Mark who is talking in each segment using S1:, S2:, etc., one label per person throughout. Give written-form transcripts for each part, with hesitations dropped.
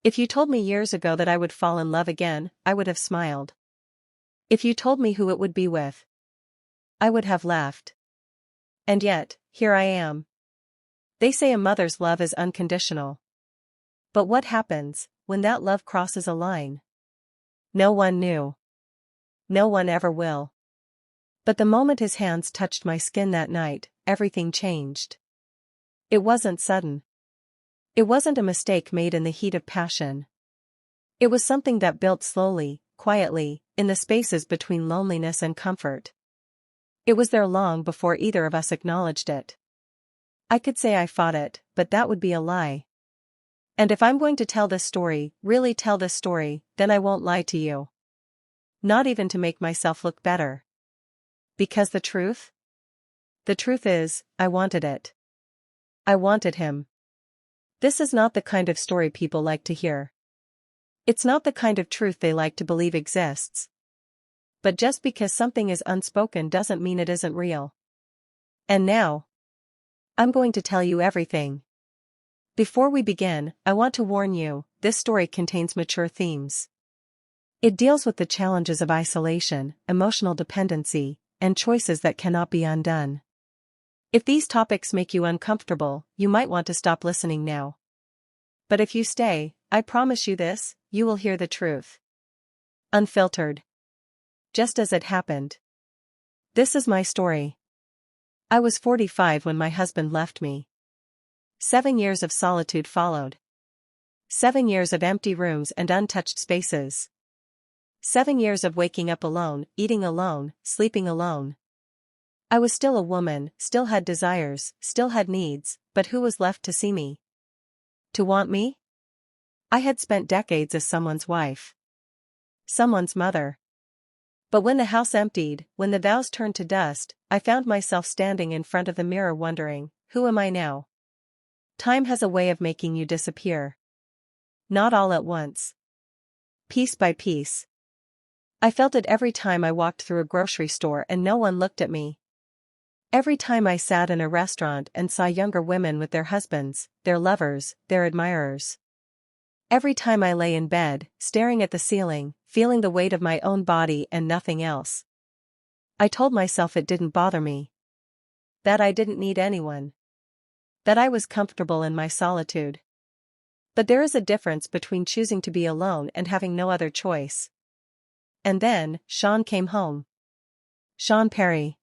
S1: If you told me years ago that I would fall in love again, I would have smiled. If you told me who it would be with, I would have laughed. And yet, here I am. They say a mother's love is unconditional. But what happens when that love crosses a line? No one knew. No one ever will. But the moment his hands touched my skin that night, everything changed. It wasn't sudden. It wasn't a mistake made in the heat of passion. It was something that built slowly, quietly, in the spaces between loneliness and comfort. It was there long before either of us acknowledged it. I could say I fought it, but that would be a lie. And if I'm going to tell this story, really tell this story, then I won't lie to you. Not even to make myself look better. Because the truth? The truth is, I wanted it. I wanted him. This is not the kind of story people like to hear. It's not the kind of truth they like to believe exists. But just because something is unspoken doesn't mean it isn't real. And now, I'm going to tell you everything. Before we begin, I want to warn you, this story contains mature themes. It deals with the challenges of isolation, emotional dependency, and choices that cannot be undone. If these topics make you uncomfortable, you might want to stop listening now. But if you stay, I promise you this, you will hear the truth. Unfiltered. Just as it happened. This is my story. I was 45 when my husband left me. 7 years of solitude followed. 7 years of empty rooms and untouched spaces. 7 years of waking up alone, eating alone, sleeping alone. I was still a woman, still had desires, still had needs, but who was left to see me? To want me? I had spent decades as someone's wife. Someone's mother. But when the house emptied, when the vows turned to dust, I found myself standing in front of the mirror wondering, who am I now? Time has a way of making you disappear. Not all at once. Piece by piece. I felt it every time I walked through a grocery store and no one looked at me. Every time I sat in a restaurant and saw younger women with their husbands, their lovers, their admirers. Every time I lay in bed, staring at the ceiling, feeling the weight of my own body and nothing else. I told myself it didn't bother me. That I didn't need anyone. That I was comfortable in my solitude. But there is a difference between choosing to be alone and having no other choice. And then, Sean came home. Sean Perry.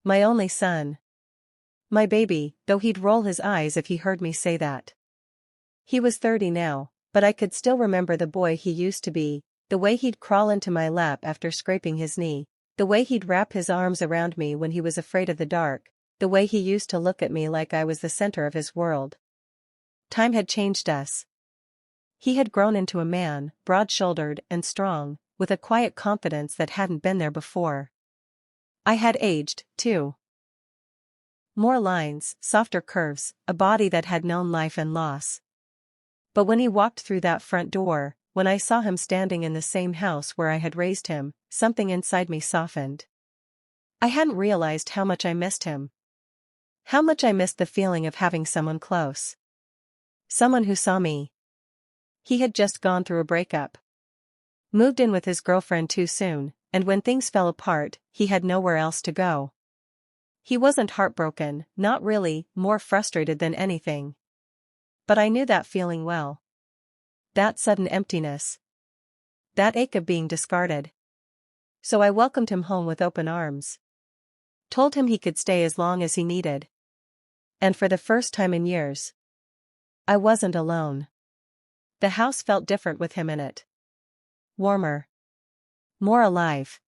S1: My only son. My baby, though he'd roll his eyes if he heard me say that. He was 30 now, but I could still remember the boy he used to be, the way he'd crawl into my lap after scraping his knee, the way he'd wrap his arms around me when he was afraid of the dark, the way he used to look at me like I was the center of his world. Time had changed us. He had grown into a man, broad-shouldered and strong, with a quiet confidence that hadn't been there before. I had aged, too. More lines, softer curves, a body that had known life and loss. But when he walked through that front door, when I saw him standing in the same house where I had raised him, something inside me softened. I hadn't realized how much I missed him. How much I missed the feeling of having someone close. Someone who saw me. He had just gone through a breakup. Moved in with his girlfriend too soon, and when things fell apart, he had nowhere else to go. He wasn't heartbroken, not really, more frustrated than anything. But I knew that feeling well. That sudden emptiness. That ache of being discarded. So I welcomed him home with open arms. Told him he could stay as long as he needed. And for the first time in years, I wasn't alone. The house felt different with him in it. Warmer. More alive.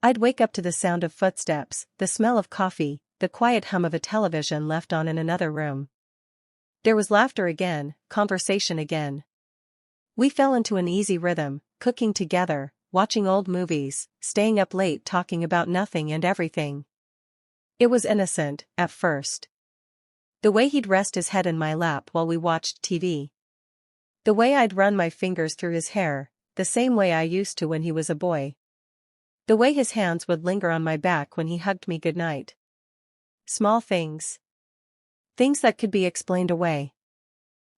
S1: I'd wake up to the sound of footsteps, the smell of coffee, the quiet hum of a television left on in another room. There was laughter again, conversation again. We fell into an easy rhythm, cooking together, watching old movies, staying up late talking about nothing and everything. It was innocent, at first. The way he'd rest his head in my lap while we watched TV. The way I'd run my fingers through his hair, the same way I used to when he was a boy. The way his hands would linger on my back when he hugged me goodnight. Small things. Things that could be explained away.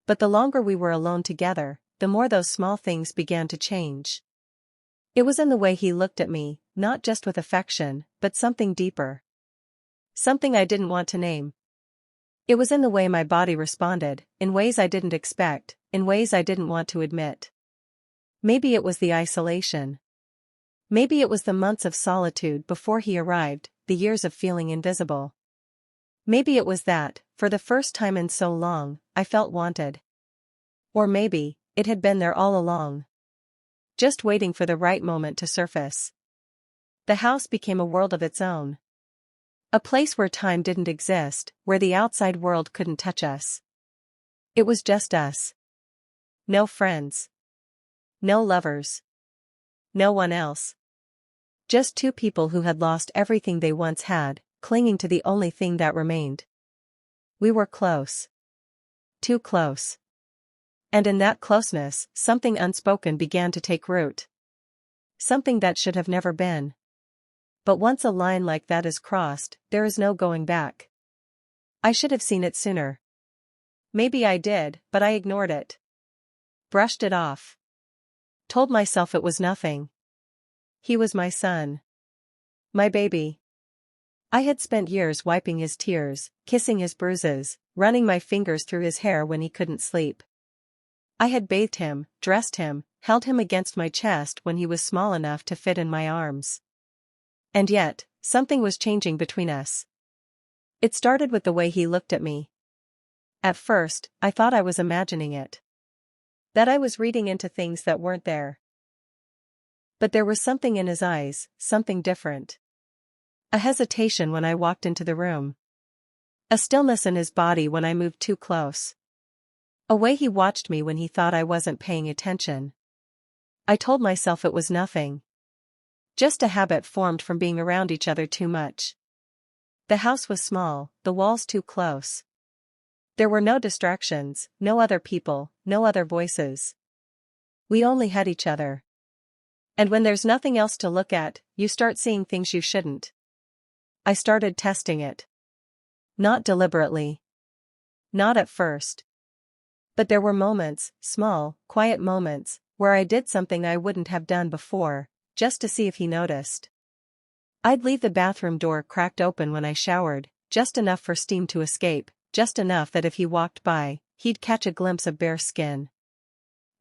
S1: But the longer we were alone together, the more those small things began to change. It was in the way he looked at me, not just with affection, but something deeper. Something I didn't want to name. It was in the way my body responded, in ways I didn't expect, in ways I didn't want to admit. Maybe it was the isolation. Maybe it was the months of solitude before he arrived, the years of feeling invisible. Maybe it was that, for the first time in so long, I felt wanted. Or maybe, it had been there all along. Just waiting for the right moment to surface. The house became a world of its own. A place where time didn't exist, where the outside world couldn't touch us. It was just us. No friends. No lovers. No one else. Just two people who had lost everything they once had, clinging to the only thing that remained. We were close. Too close. And in that closeness, something unspoken began to take root. Something that should have never been. But once a line like that is crossed, there is no going back. I should have seen it sooner. Maybe I did, but I ignored it. Brushed it off. Told myself it was nothing. He was my son. My baby. I had spent years wiping his tears, kissing his bruises, running my fingers through his hair when he couldn't sleep. I had bathed him, dressed him, held him against my chest when he was small enough to fit in my arms. And yet, something was changing between us. It started with the way he looked at me. At first, I thought I was imagining it. That I was reading into things that weren't there. But there was something in his eyes, something different. A hesitation when I walked into the room. A stillness in his body when I moved too close. A way he watched me when he thought I wasn't paying attention. I told myself it was nothing. Just a habit formed from being around each other too much. The house was small, the walls too close. There were no distractions, no other people, no other voices. We only had each other. And when there's nothing else to look at, you start seeing things you shouldn't. I started testing it. Not deliberately. Not at first. But there were moments, small, quiet moments, where I did something I wouldn't have done before, just to see if he noticed. I'd leave the bathroom door cracked open when I showered, just enough for steam to escape, just enough that if he walked by, he'd catch a glimpse of bare skin.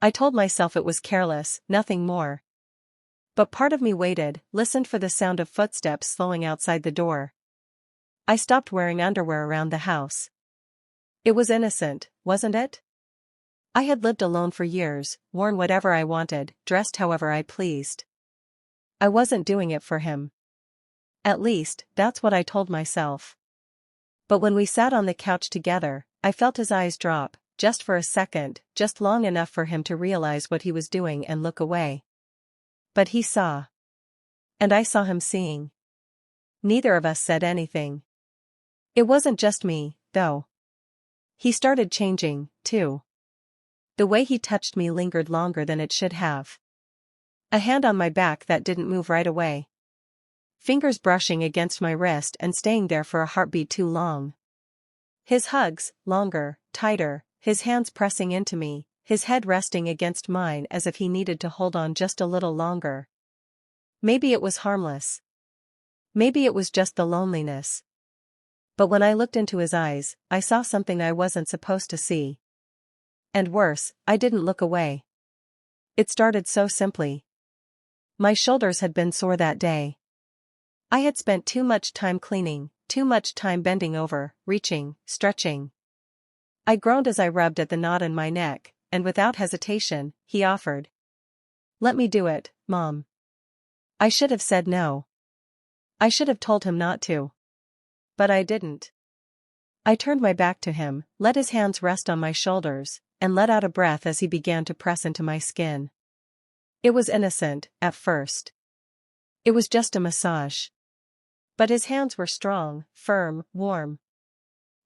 S1: I told myself it was careless, nothing more. But part of me waited, listened for the sound of footsteps slowing outside the door. I stopped wearing underwear around the house. It was innocent, wasn't it? I had lived alone for years, worn whatever I wanted, dressed however I pleased. I wasn't doing it for him. At least, that's what I told myself. But when we sat on the couch together, I felt his eyes drop, just for a second, just long enough for him to realize what he was doing and look away. But he saw. And I saw him seeing. Neither of us said anything. It wasn't just me, though. He started changing, too. The way he touched me lingered longer than it should have. A hand on my back that didn't move right away. Fingers brushing against my wrist and staying there for a heartbeat too long. His hugs, longer, tighter, his hands pressing into me, his head resting against mine as if he needed to hold on just a little longer. Maybe it was harmless. Maybe it was just the loneliness. But when I looked into his eyes, I saw something I wasn't supposed to see. And worse, I didn't look away. It started so simply. My shoulders had been sore that day. I had spent too much time cleaning, too much time bending over, reaching, stretching. I groaned as I rubbed at the knot in my neck, and without hesitation, he offered. "Let me do it, Mom." I should have said no. I should have told him not to. But I didn't. I turned my back to him, let his hands rest on my shoulders, and let out a breath as he began to press into my skin. It was innocent, at first. It was just a massage. But his hands were strong, firm, warm.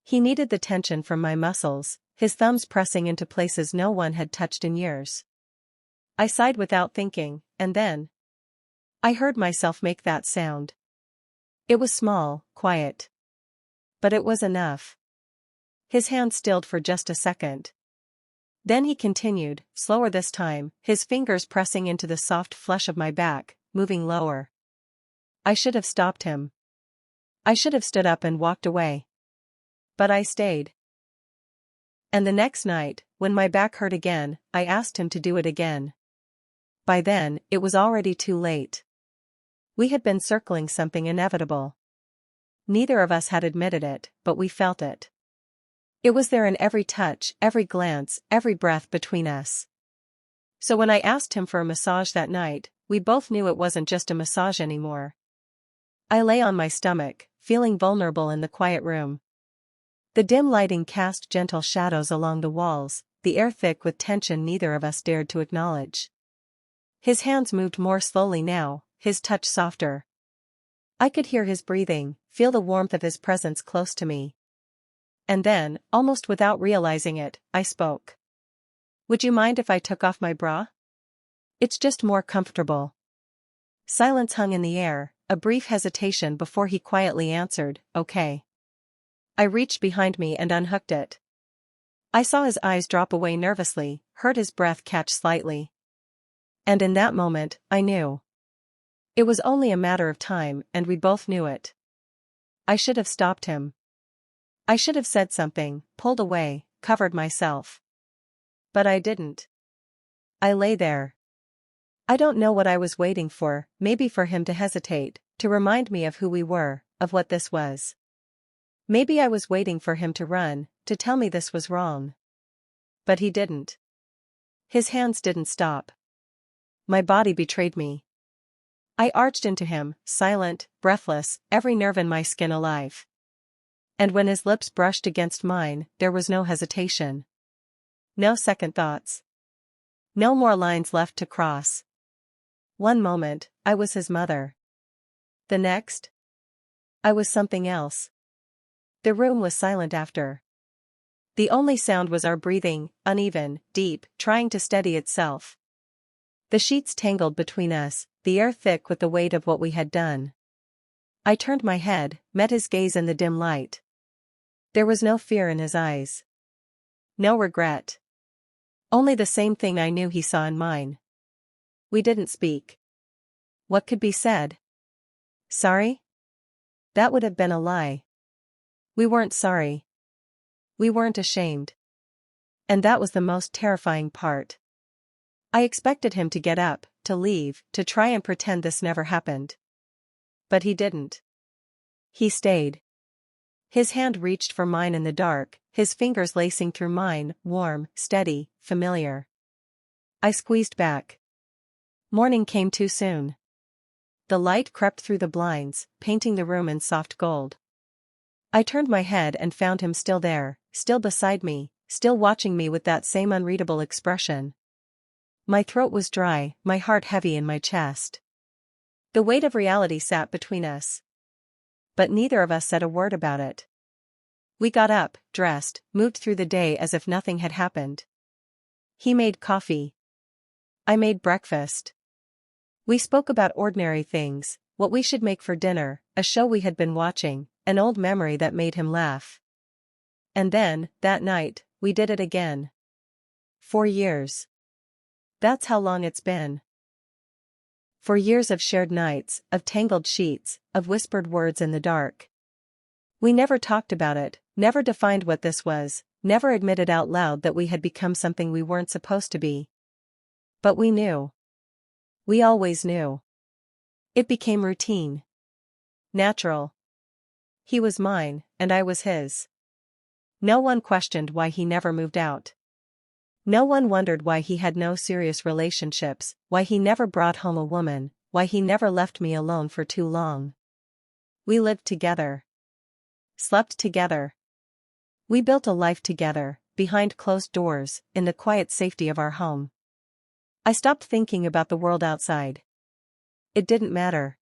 S1: He needed the tension from my muscles, his thumbs pressing into places no one had touched in years. I sighed without thinking, and then I heard myself make that sound. It was small, quiet. But it was enough. His hand stilled for just a second. Then he continued, slower this time, his fingers pressing into the soft flesh of my back, moving lower. I should have stopped him. I should have stood up and walked away. But I stayed. And the next night, when my back hurt again, I asked him to do it again. By then, it was already too late. We had been circling something inevitable. Neither of us had admitted it, but we felt it. It was there in every touch, every glance, every breath between us. So when I asked him for a massage that night, we both knew it wasn't just a massage anymore. I lay on my stomach, feeling vulnerable in the quiet room. The dim lighting cast gentle shadows along the walls, the air thick with tension neither of us dared to acknowledge. His hands moved more slowly now, his touch softer. I could hear his breathing, feel the warmth of his presence close to me. And then, almost without realizing it, I spoke. Would you mind if I took off my bra? It's just more comfortable. Silence hung in the air, a brief hesitation before he quietly answered, okay. I reached behind me and unhooked it. I saw his eyes drop away nervously, heard his breath catch slightly. And in that moment, I knew. It was only a matter of time, and we both knew it. I should have stopped him. I should have said something, pulled away, covered myself. But I didn't. I lay there. I don't know what I was waiting for, maybe for him to hesitate, to remind me of who we were, of what this was. Maybe I was waiting for him to run, to tell me this was wrong. But he didn't. His hands didn't stop. My body betrayed me. I arched into him, silent, breathless, every nerve in my skin alive. And when his lips brushed against mine, there was no hesitation. No second thoughts. No more lines left to cross. One moment, I was his mother. The next, I was something else. The room was silent after. The only sound was our breathing, uneven, deep, trying to steady itself. The sheets tangled between us, the air thick with the weight of what we had done. I turned my head, met his gaze in the dim light. There was no fear in his eyes. No regret. Only the same thing I knew he saw in mine. We didn't speak. What could be said? Sorry? That would have been a lie. We weren't sorry. We weren't ashamed. And that was the most terrifying part. I expected him to get up, to leave, to try and pretend this never happened. But he didn't. He stayed. His hand reached for mine in the dark, his fingers lacing through mine, warm, steady, familiar. I squeezed back. Morning came too soon. The light crept through the blinds, painting the room in soft gold. I turned my head and found him still there, still beside me, still watching me with that same unreadable expression. My throat was dry, my heart heavy in my chest. The weight of reality sat between us. But neither of us said a word about it. We got up, dressed, moved through the day as if nothing had happened. He made coffee. I made breakfast. We spoke about ordinary things, what we should make for dinner, a show we had been watching, an old memory that made him laugh. And then, that night, we did it again. 4 years. That's how long it's been. 4 years of shared nights, of tangled sheets, of whispered words in the dark. We never talked about it, never defined what this was, never admitted out loud that we had become something we weren't supposed to be. But we knew. We always knew. It became routine. Natural. He was mine, and I was his. No one questioned why he never moved out. No one wondered why he had no serious relationships, why he never brought home a woman, why he never left me alone for too long. We lived together. Slept together. We built a life together, behind closed doors, in the quiet safety of our home. I stopped thinking about the world outside. It didn't matter.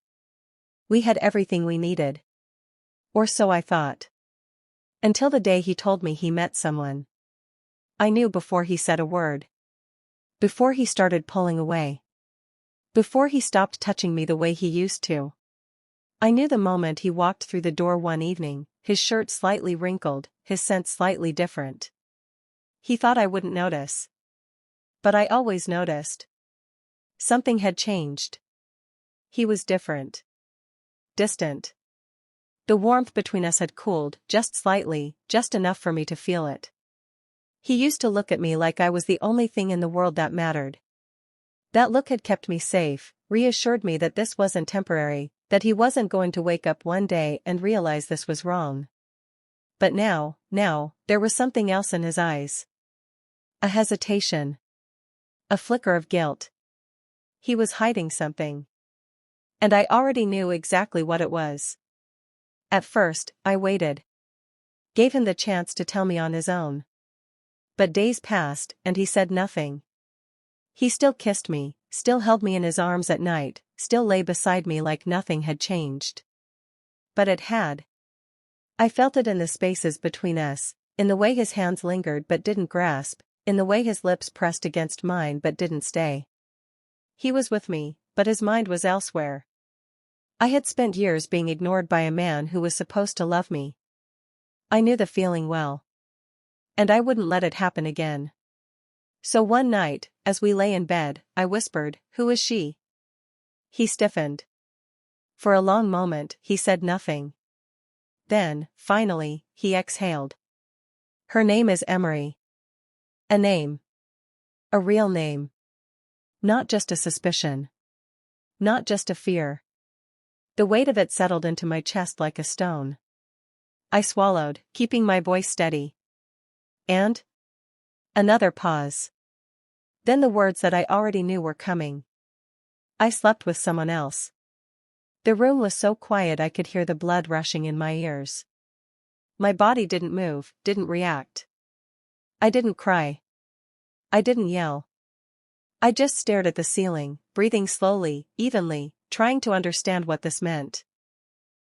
S1: We had everything we needed. Or so I thought. Until the day he told me he met someone. I knew before he said a word. Before he started pulling away. Before he stopped touching me the way he used to. I knew the moment he walked through the door one evening, his shirt slightly wrinkled, his scent slightly different. He thought I wouldn't notice. But I always noticed. Something had changed. He was different. Distant. The warmth between us had cooled, just slightly, just enough for me to feel it. He used to look at me like I was the only thing in the world that mattered. That look had kept me safe, reassured me that this wasn't temporary, that he wasn't going to wake up one day and realize this was wrong. But now, there was something else in his eyes. A hesitation. A flicker of guilt. He was hiding something. And I already knew exactly what it was. At first, I waited. Gave him the chance to tell me on his own. But days passed, and he said nothing. He still kissed me, still held me in his arms at night, still lay beside me like nothing had changed. But it had. I felt it in the spaces between us, in the way his hands lingered but didn't grasp, in the way his lips pressed against mine but didn't stay. He was with me, but his mind was elsewhere. I had spent years being ignored by a man who was supposed to love me. I knew the feeling well. And I wouldn't let it happen again. So one night, as we lay in bed, I whispered, "Who is she?" He stiffened. For a long moment, he said nothing. Then, finally, he exhaled. "Her name is Emery." A name. A real name. Not just a suspicion. Not just a fear. The weight of it settled into my chest like a stone. I swallowed, keeping my voice steady. And? Another pause. Then the words that I already knew were coming. I slept with someone else. The room was so quiet I could hear the blood rushing in my ears. My body didn't move, didn't react. I didn't cry. I didn't yell. I just stared at the ceiling, breathing slowly, evenly, trying to understand what this meant.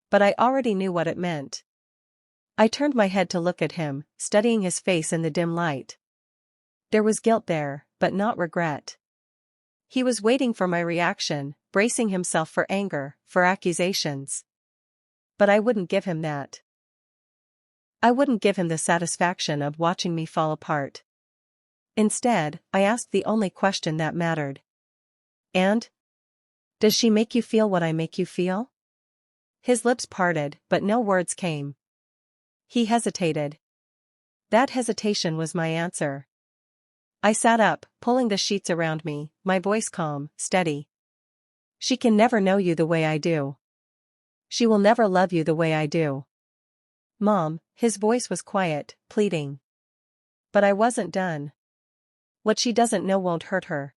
S1: But I already knew what it meant. I turned my head to look at him, studying his face in the dim light. There was guilt there, but not regret. He was waiting for my reaction, bracing himself for anger, for accusations. But I wouldn't give him that. I wouldn't give him the satisfaction of watching me fall apart. Instead, I asked the only question that mattered. "And? Does she make you feel what I make you feel?" His lips parted, but no words came. He hesitated. That hesitation was my answer. I sat up, pulling the sheets around me, my voice calm, steady. "She can never know you the way I do. She will never love you the way I do. Mom," his voice was quiet, pleading. But I wasn't done. "What she doesn't know won't hurt her."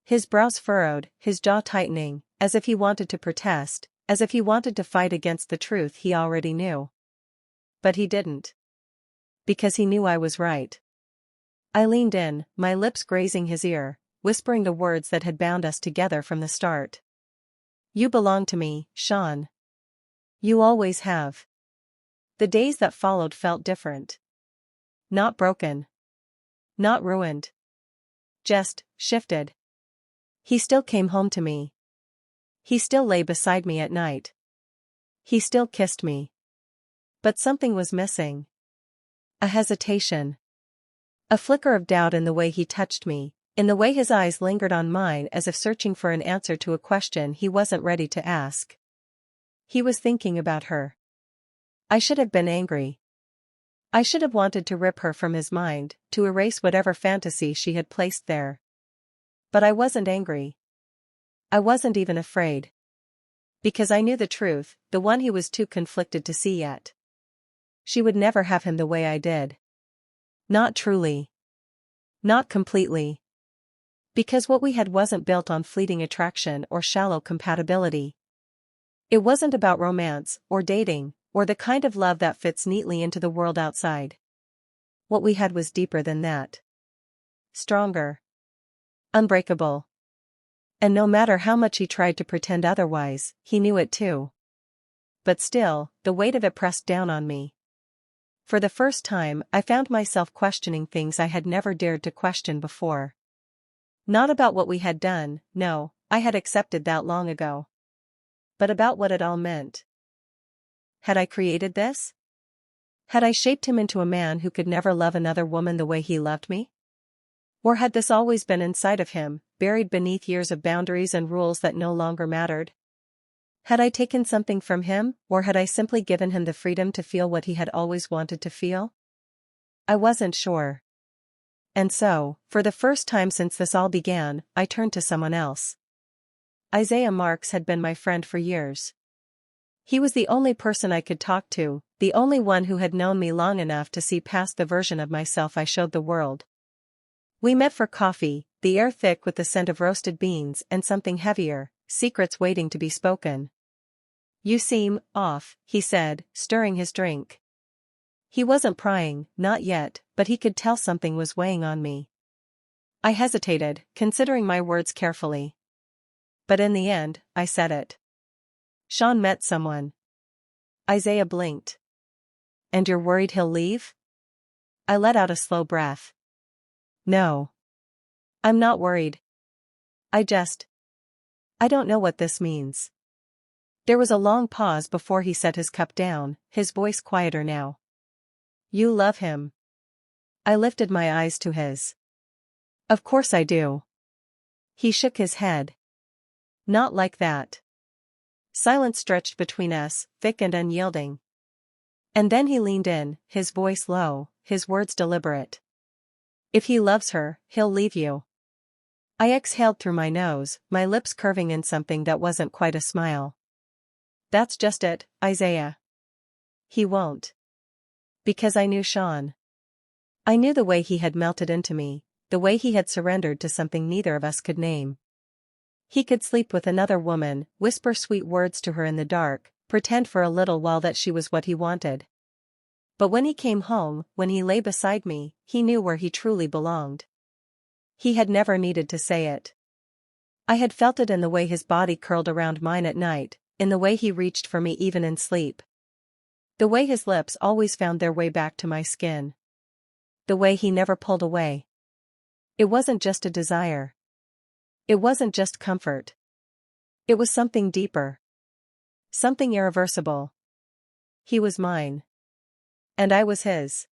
S1: His brows furrowed, his jaw tightening, as if he wanted to protest, as if he wanted to fight against the truth he already knew. But he didn't. Because he knew I was right. I leaned in, my lips grazing his ear, whispering the words that had bound us together from the start. "You belong to me, Sean. You always have." The days that followed felt different. Not broken. Not ruined. Just shifted. He still came home to me. He still lay beside me at night. He still kissed me. But something was missing. A hesitation. A flicker of doubt in the way he touched me, in the way his eyes lingered on mine as if searching for an answer to a question he wasn't ready to ask. He was thinking about her. I should have been angry. I should have wanted to rip her from his mind, to erase whatever fantasy she had placed there. But I wasn't angry. I wasn't even afraid. Because I knew the truth, the one he was too conflicted to see yet. She would never have him the way I did. Not truly. Not completely. Because what we had wasn't built on fleeting attraction or shallow compatibility. It wasn't about romance, or dating, or the kind of love that fits neatly into the world outside. What we had was deeper than that. Stronger. Unbreakable. And no matter how much he tried to pretend otherwise, he knew it too. But still, the weight of it pressed down on me. For the first time, I found myself questioning things I had never dared to question before. Not about what we had done, no, I had accepted that long ago. But about what it all meant. Had I created this? Had I shaped him into a man who could never love another woman the way he loved me? Or had this always been inside of him, buried beneath years of boundaries and rules that no longer mattered? Had I taken something from him, or had I simply given him the freedom to feel what he had always wanted to feel? I wasn't sure. And so, for the first time since this all began, I turned to someone else. Isaiah Marks had been my friend for years. He was the only person I could talk to, the only one who had known me long enough to see past the version of myself I showed the world. We met for coffee, the air thick with the scent of roasted beans and something heavier, secrets waiting to be spoken. "You seem off," he said, stirring his drink. He wasn't prying, not yet, but he could tell something was weighing on me. I hesitated, considering my words carefully. But in the end, I said it. "Sean met someone." Isaiah blinked. "And you're worried he'll leave?" I let out a slow breath. "No. I'm not worried. I don't know what this means." There was a long pause before he set his cup down, his voice quieter now. "You love him?" I lifted my eyes to his. "Of course I do." He shook his head. "Not like that." Silence stretched between us, thick and unyielding. And then he leaned in, his voice low, his words deliberate. "If he loves her, he'll leave you." I exhaled through my nose, my lips curving in something that wasn't quite a smile. "That's just it, Isaiah. He won't." Because I knew Sean. I knew the way he had melted into me, the way he had surrendered to something neither of us could name. He could sleep with another woman, whisper sweet words to her in the dark, pretend for a little while that she was what he wanted. But when he came home, when he lay beside me, he knew where he truly belonged. He had never needed to say it. I had felt it in the way his body curled around mine at night, in the way he reached for me even in sleep. The way his lips always found their way back to my skin. The way he never pulled away. It wasn't just a desire. It wasn't just comfort. It was something deeper. Something irreversible. He was mine. And I was his.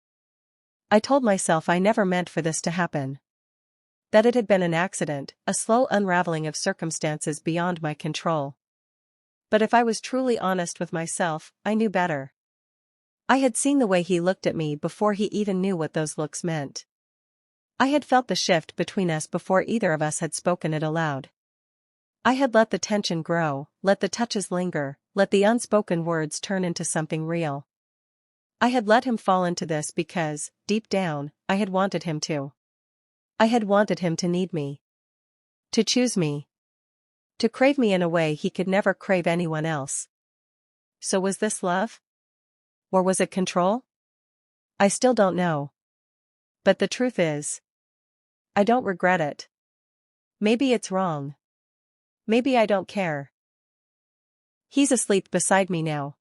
S1: I told myself I never meant for this to happen. That it had been an accident, a slow unraveling of circumstances beyond my control. But if I was truly honest with myself, I knew better. I had seen the way he looked at me before he even knew what those looks meant. I had felt the shift between us before either of us had spoken it aloud. I had let the tension grow, let the touches linger, let the unspoken words turn into something real. I had let him fall into this because, deep down, I had wanted him to. I had wanted him to need me. To choose me. To crave me in a way he could never crave anyone else. So was this love? Or was it control? I still don't know. But the truth is, I don't regret it. Maybe it's wrong. Maybe I don't care. He's asleep beside me now.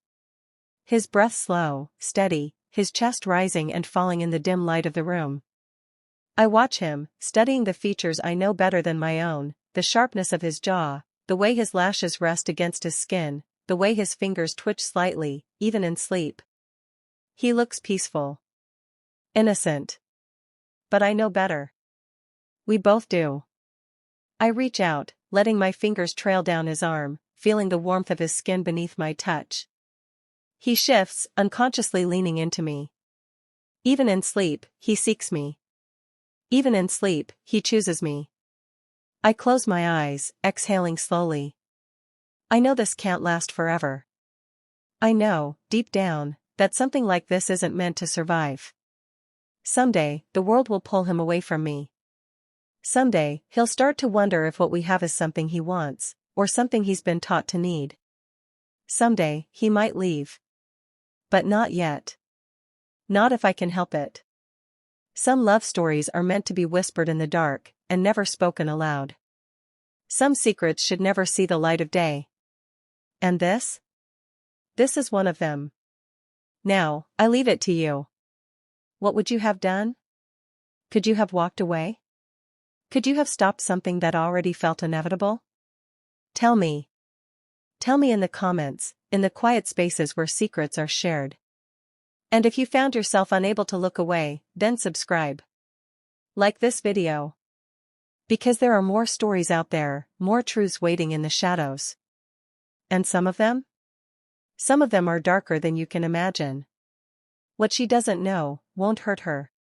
S1: His breath slow, steady, his chest rising and falling in the dim light of the room. I watch him, studying the features I know better than my own, the sharpness of his jaw, the way his lashes rest against his skin, the way his fingers twitch slightly, even in sleep. He looks peaceful. Innocent. But I know better. We both do. I reach out, letting my fingers trail down his arm, feeling the warmth of his skin beneath my touch. He shifts, unconsciously leaning into me. Even in sleep, he seeks me. Even in sleep, he chooses me. I close my eyes, exhaling slowly. I know this can't last forever. I know, deep down, that something like this isn't meant to survive. Someday, the world will pull him away from me. Someday, he'll start to wonder if what we have is something he wants, or something he's been taught to need. Someday, he might leave. But not yet. Not if I can help it. Some love stories are meant to be whispered in the dark, and never spoken aloud. Some secrets should never see the light of day. And this? This is one of them. Now, I leave it to you. What would you have done? Could you have walked away? Could you have stopped something that already felt inevitable? Tell me. Tell me in the comments, in the quiet spaces where secrets are shared. And if you found yourself unable to look away, then subscribe. Like this video. Because there are more stories out there, more truths waiting in the shadows. And some of them? Some of them are darker than you can imagine. What she doesn't know won't hurt her.